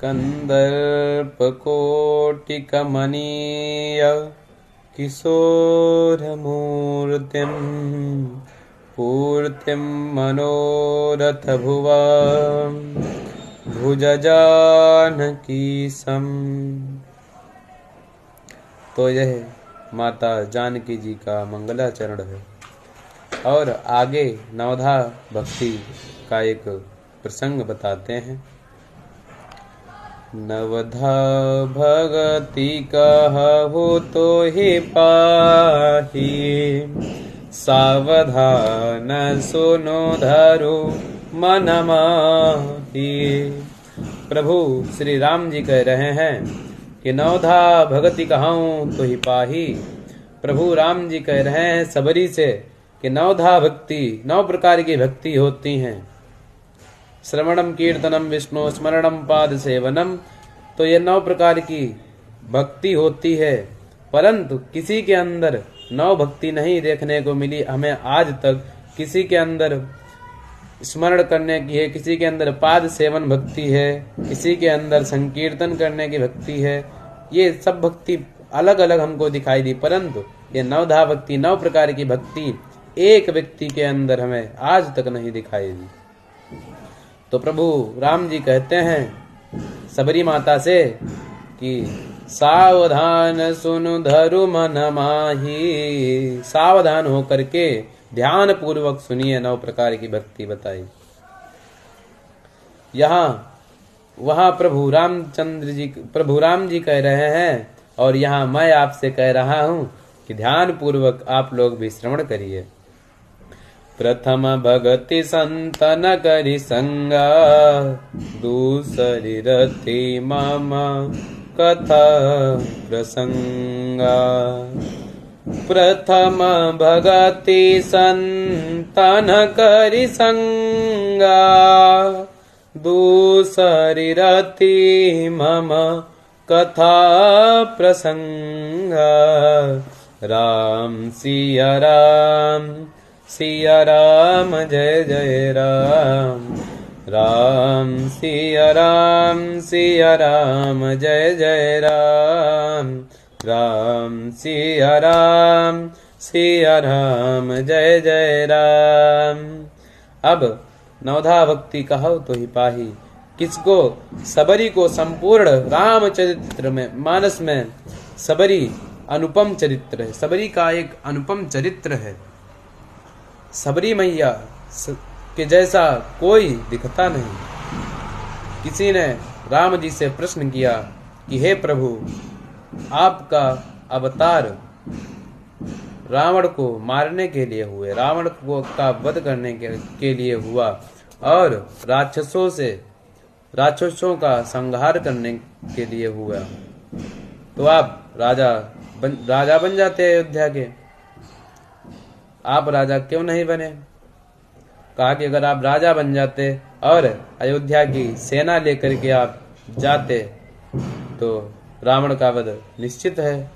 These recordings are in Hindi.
कन्दर्पकोटिकमनीय किशोरमूर्तिं पूर्तिं मनोरथभुवा भुजजानकीशं। तो यह माता जानकी जी का मंगलाचरण है। और आगे नवधा भक्ति का एक प्रसंग बताते हैं। नवधा भगति कहु तो ही पाही, सावधान सुनो धरु मन माही। प्रभु श्री राम जी कह रहे हैं कि नवधा भगति कहूँ तो ही पाही। प्रभु राम जी कह रहे हैं सबरी से कि नवधा भक्ति 9 प्रकार की भक्ति होती हैं। श्रवणम कीर्तनम विष्णु स्मरणम पाद सेवनम। तो ये 9 प्रकार की भक्ति होती है, परंतु किसी के अंदर 9 भक्ति नहीं देखने को मिली हमें आज तक। किसी के अंदर स्मरण करने की है, किसी के अंदर पाद सेवन भक्ति है, किसी के अंदर संकीर्तन करने की भक्ति है। ये सब भक्ति अलग अलग हमको दिखाई दी, परंतु ये नवधा भक्ति 9 प्रकार की भक्ति एक व्यक्ति के अंदर हमें आज तक नहीं दिखाई दी। तो प्रभु राम जी कहते हैं सबरी माता से कि सावधान सुनु धरु मन माही। सावधान होकर के ध्यान पूर्वक सुनिए 9 प्रकार की भक्ति बताई। वहाँ प्रभु राम जी कह रहे हैं और यहाँ मैं आपसे कह रहा हूँ कि ध्यान पूर्वक आप लोग भी श्रवण करिए। प्रथम भगति संतन करि संगा, दूसरी रति मम कथा प्रसंगा। प्रथम भगति संतन करि संगा, दूसरी रति मम कथा प्रसंगा। राम सिया राम सिया राम जय जय राम। राम सिया राम जय जय राम। राम सिया राम जय जय राम। अब नवधा भक्ति कहो तो ही पाही। किसको? सबरी को संपूर्ण रामचरित्र में मानस में सबरी अनुपम चरित्र है। सबरी का एक अनुपम चरित्र है। सबरी मैया के जैसा कोई दिखता नहीं। किसी ने राम जी से प्रश्न किया कि हे प्रभु, आपका अवतार रावण को मारने के लिए हुए, रावण को का वध करने के लिए हुआ और राक्षसों का संहार करने के लिए हुआ, तो आप राजा बन जाते अयोध्या के। आप राजा क्यों नहीं बने? कहा कि अगर आप राजा बन जाते और अयोध्या की सेना लेकर के आप जाते तो रावण का वध निश्चित है,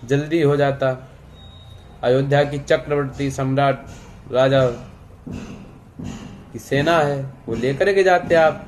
जल्दी हो जाता। अयोध्या की चक्रवर्ती सम्राट राजा की सेना है, वो लेकर के जाते आप।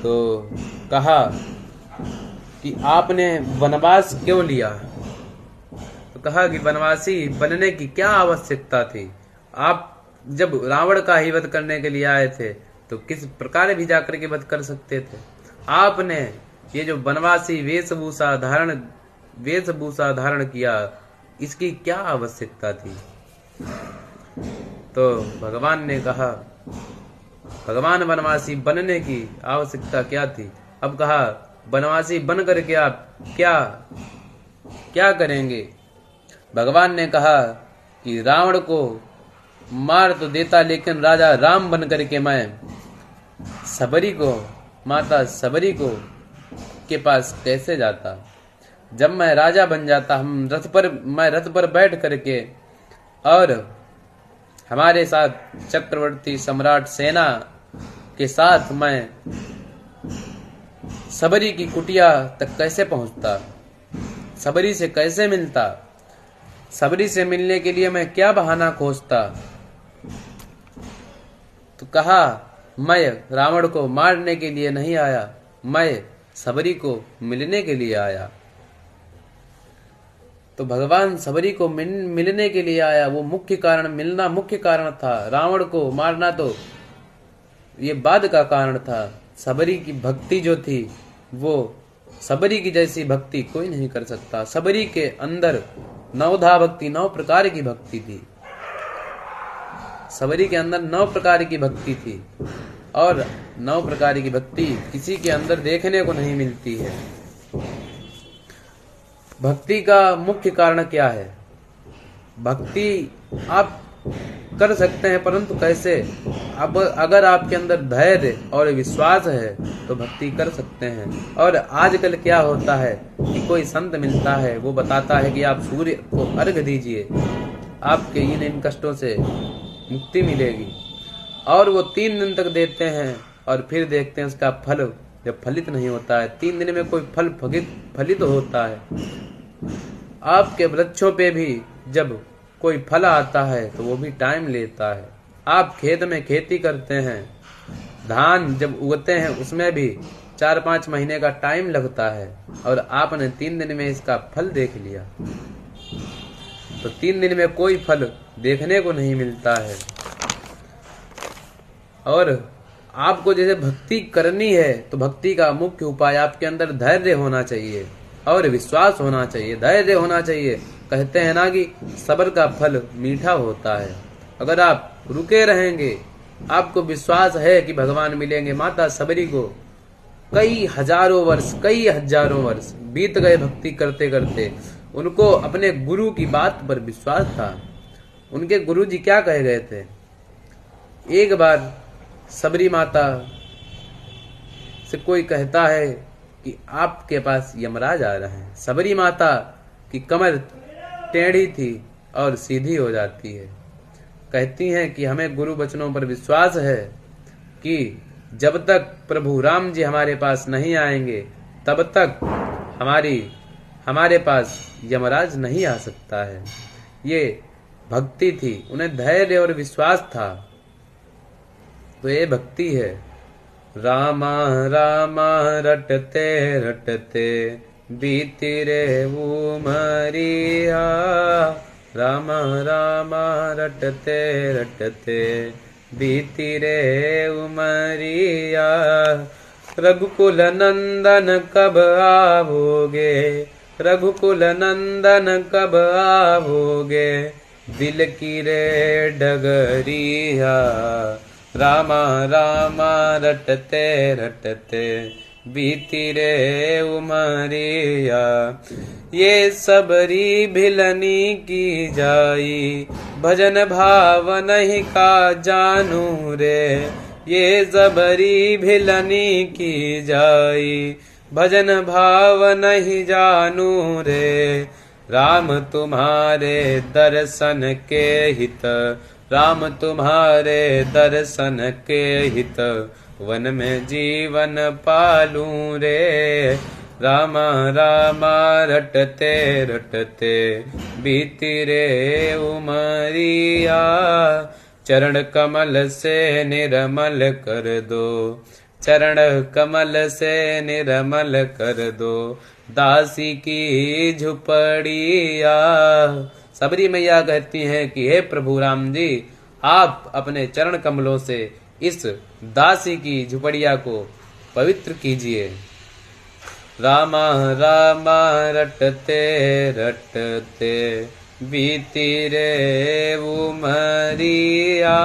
तो कहा कि आपने वनवास क्यों लिया? तो कहा कि वनवासी बनने की क्या आवश्यकता थी? आप जब रावण का ही वध करने के लिए आए थे तो किस प्रकार भी जाकर के वध कर सकते थे। आपने ये जो वनवासी वेशभूषा धारण किया, इसकी क्या आवश्यकता थी? तो भगवान ने कहा, भगवान वनवासी बनने की आवश्यकता क्या थी? अब कहा वनवासी बन करके आप क्या करेंगे? भगवान ने कहा कि रावण को मार तो देता, लेकिन राजा राम बन करके मैं माता सबरी को के पास कैसे जाता? जब मैं राजा बन जाता, मैं रथ पर बैठ करके और हमारे साथ चक्रवर्ती सम्राट सेना के साथ मैं सबरी की कुटिया तक कैसे पहुंचता? सबरी से कैसे मिलता? सबरी से मिलने के लिए मैं क्या बहाना खोजता? तो कहा मैं रावण को मारने के लिए नहीं आया, मैं सबरी को मिलने के लिए आया। तो भगवान सबरी को मिलने के लिए आया, वो मुख्य कारण, मिलना मुख्य कारण था। रावण को मारना तो ये बाद का कारण था। सबरी की भक्ति जो थी, वो सबरी की जैसी भक्ति कोई नहीं कर सकता। सबरी के अंदर नवधा भक्ति, 9 प्रकार की भक्ति थी। सबरी के अंदर 9 प्रकार की भक्ति थी, और 9 प्रकार की भक्ति किसी के अंदर देखने को नहीं मिलती है। भक्ति का मुख्य कारण क्या है? भक्ति आप कर सकते हैं, परंतु कैसे? अब अगर आपके अंदर धैर्य और विश्वास है तो भक्ति कर सकते हैं। और आजकल क्या होता है कि कोई संत मिलता है, वो बताता है कि आप सूर्य को अर्घ दीजिए, आपके इन कष्टों से मुक्ति मिलेगी। और वो 3 दिन तक देते हैं, और फिर देखते हैं उसका फल जब फलित नहीं होता है। 3 दिन में कोई फल फलित होता है। आपके वृक्षों पे भी जब कोई फल आता है तो वो भी टाइम लेता है। आप खेत में खेती करते हैं, धान जब उगते हैं उसमें भी 4-5 महीने का टाइम लगता है, और आपने 3 दिन में इसका फल देख लिया। तो 3 दिन में कोई फल देखने को नहीं मिलता है। और आपको जैसे भक्ति करनी है तो भक्ति का मुख्य उपाय आपके अंदर धैर्य होना चाहिए और विश्वास होना चाहिए। धैर्य होना चाहिए। कहते हैं ना कि सब्र का फल मीठा होता है। अगर आप रुके रहेंगे, आपको विश्वास है कि भगवान मिलेंगे। माता सबरी को कई हजारों वर्ष बीत गए भक्ति करते करते। उनको अपने गुरु की बात पर विश्वास था। उनके गुरु जी क्या कह गए थे? एक बार सबरी माता से कोई कहता है कि आपके पास यमराज आ रहे हैं। सबरी माता की कमर टेढ़ी थी और सीधी हो जाती है। कहती हैं कि हमें गुरु वचनों पर विश्वास है कि जब तक प्रभु राम जी हमारे पास नहीं आएंगे तब तक हमारे पास यमराज नहीं आ सकता है। ये भक्ति थी, उन्हें धैर्य और विश्वास था। तो ये भक्ति है। रामा रामा रटते रटते बीती रे उमरिया, रामा रामा रटते रटते बीती रे उमरिया। रघुकुल नंदन कब आवोगे, रघुकुल नंदन कब आवोगे, दिल की रे डगरिया। रामा रामा रटते रटते बीती रे उमरिया। ये सबरी भिलनी की जाई, भजन भाव नहीं का जानू रे। ये सबरी भिलनी की जाई, भजन भाव नहीं जानू रे। राम तुम्हारे दर्शन के हित, राम तुम्हारे दर्शन के हित, वन में जीवन पालूं रे। रामा रामा रटते रटते बीती रे उमरिया। चरण कमल से निर्मल कर दो, चरण कमल से निर्मल कर दो, दासी की झुपड़िया। सबरी मैया कहती हैं कि हे प्रभु राम जी, आप अपने चरण कमलों से इस दासी की झुपड़िया को पवित्र कीजिए। रामा रामा रटते रटते बीती रे उमरिया।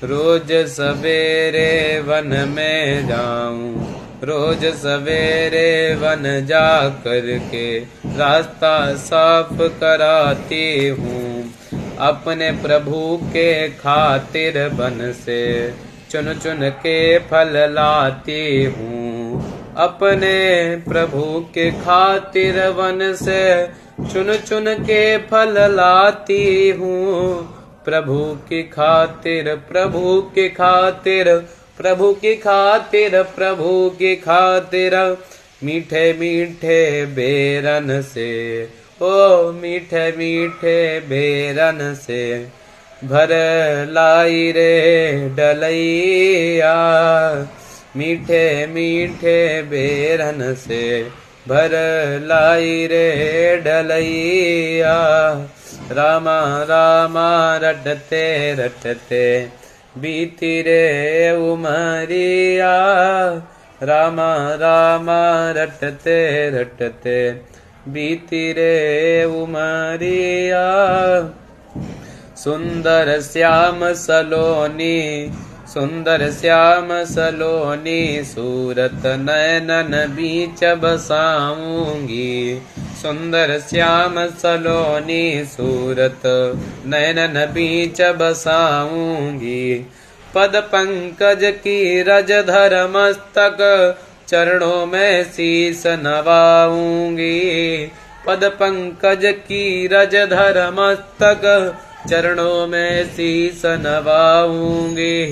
रोज सवेरे वन में जाऊं, रोज सवेरे वन जा करके रास्ता साफ कराती हूँ। अपने प्रभु के खातिर बन से चुन चुन के फल लाती हूँ। अपने प्रभु के खातिर वन से चुन चुन के फल लाती हूँ। प्रभु की खातिर, प्रभु की खातिर, प्रभु की खातिर, प्रभु की खातिर, मीठे मीठे बेरन से, ओ मीठे मीठे बेरन से भर लाई रे डलैया, मीठे मीठे बेरन से भर लाई रे डलैया। रामा रामा रटते रटते बीती रे उमरिया, रामा रामा रटते रटते बीती रे उमरिया। सुंदर श्याम सलोनी, सुंदर श्याम सलोनी, सूरत नयनन बीच बसाऊंगी। सुंदर श्याम सलोनी, सूरत नयनन बीच बसाऊंगी। पद पंकज की रज धर मस्तक, चरणों में शीस नवाऊंगी। पद पंकज की रज धर मस्तक, चरणों में शीस नवाऊंगी।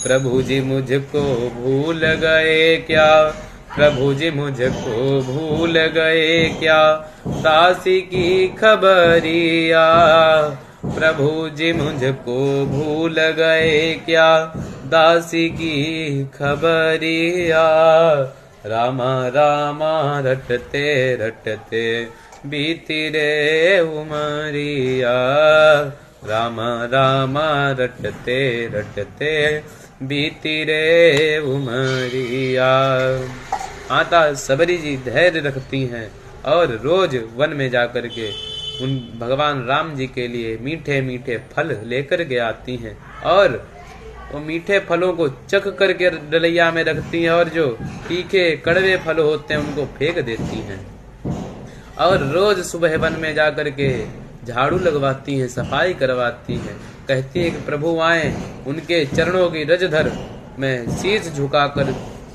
प्रभु जी मुझको भूल गए क्या, प्रभु जी मुझको भूल गए क्या, दासी की खबरिया। प्रभु जी मुझको भूल गए क्या, दासी की खबरिया। रामा रामा रटते रटते बीती रे उमरिया, रामा रामा रटते रटते बीती रे उमरिया। माता सबरी जी धैर्य रखती हैं और रोज वन में जाकर के उन भगवान राम जी के लिए मीठे मीठे फल लेकर के आती हैं और वो मीठे फलों को चख करके डलैया में रखती हैं और जो तीखे कड़वे फल होते हैं उनको फेंक देती हैं और रोज सुबह वन में जाकर के झाड़ू लगवाती हैं, सफाई करवाती हैं। कहती है कि प्रभु आए, उनके चरणों की रजधर मैं शीश झुकाकर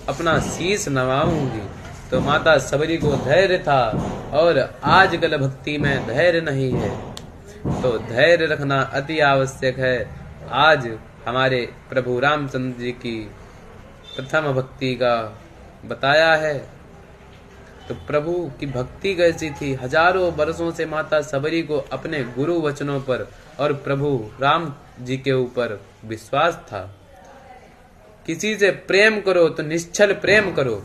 अपना शीश नवाऊंगी। तो माता सबरी को धैर्य था और आजकल भक्ति में धैर्य नहीं है, तो धैर्य रखना अति आवश्यक है। आज हमारे प्रभु रामचंद्र जी की प्रथम भक्ति का बताया है। तो प्रभु की भक्ति कैसी थी, हजारों वर्षों से माता सबरी को अपने गुरु वचनों पर और प्रभु राम जी के ऊपर विश्वास था। किसी से प्रेम करो तो निश्चल प्रेम करो।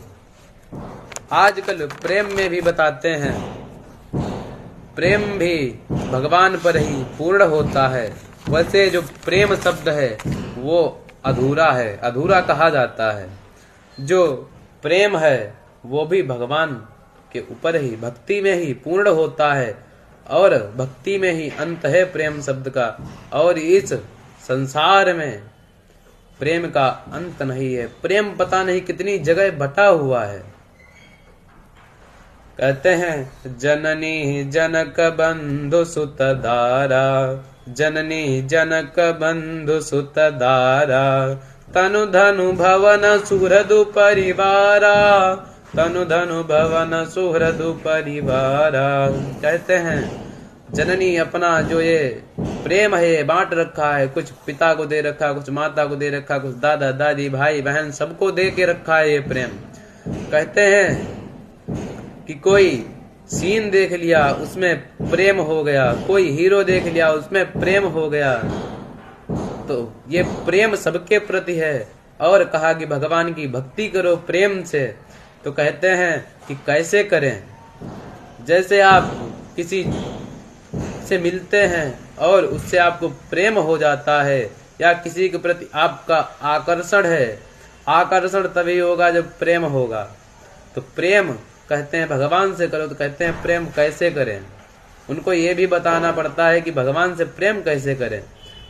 आजकल प्रेम में भी बताते हैं, प्रेम भी भगवान पर ही पूर्ण होता है। वैसे जो प्रेम शब्द है वो अधूरा है, अधूरा कहा जाता है। जो प्रेम है वो भी भगवान के ऊपर ही, भक्ति में ही पूर्ण होता है और भक्ति में ही अंत है प्रेम शब्द का। और इस संसार में प्रेम का अंत नहीं है। प्रेम पता नहीं कितनी जगह बटा हुआ है। कहते हैं जननी जनक बंधु सुत दारा, जननी जनक बंधु सुत दारा, तनु धनु भवन सुहृदु परिवारा, तनु धनु भवन सुहृदु परिवारा। कहते हैं जननी अपना जो ये प्रेम है बांट रखा है, कुछ पिता को दे रखा, कुछ माता को दे रखा, कुछ दादा दादी भाई बहन सबको दे के रखा है ये प्रेम। कहते हैं कि कोई सीन देख लिया उसमें प्रेम हो गया, कोई हीरो देख लिया उसमें प्रेम हो गया। तो ये प्रेम सबके प्रति है। और कहा कि भगवान की भक्ति करो प्रेम से। तो कहते हैं कि कैसे करें, जैसे आप किसी से मिलते हैं और उससे आपको प्रेम हो जाता है या किसी के प्रति आपका आकर्षण है, आकर्षण तभी होगा जब प्रेम होगा। तो प्रेम कहते हैं भगवान से करो। तो कहते हैं प्रेम कैसे करें, उनको ये भी बताना पड़ता है कि भगवान से प्रेम कैसे करें।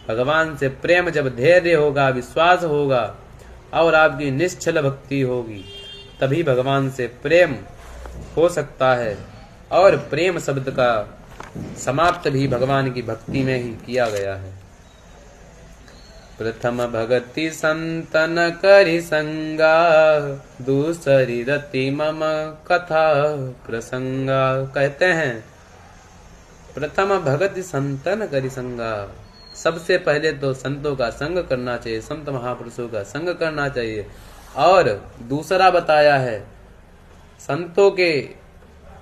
भगवान से प्रेम जब धैर्य होगा, विश्वास होगा और आपकी निश्चल भक्ति होगी, तभी भगवान से प्रेम हो सकता है। और प्रेम शब्द का समाप्त भी भगवान की भक्ति में ही किया गया है। प्रथम भगति संतन करि संगा, दूसरी रति मम कथा प्रसंगा। कहते हैं प्रथम भगति संतन करि संगा, सबसे पहले तो संतों का संग करना चाहिए, संत महापुरुषों का संग करना चाहिए। और दूसरा बताया है संतों के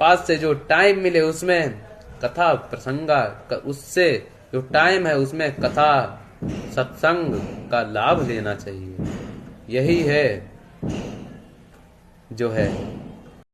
पास से जो टाइम मिले उसमें कथा प्रसंगा, उससे जो टाइम है उसमें कथा सत्संग का लाभ लेना चाहिए। यही है जो है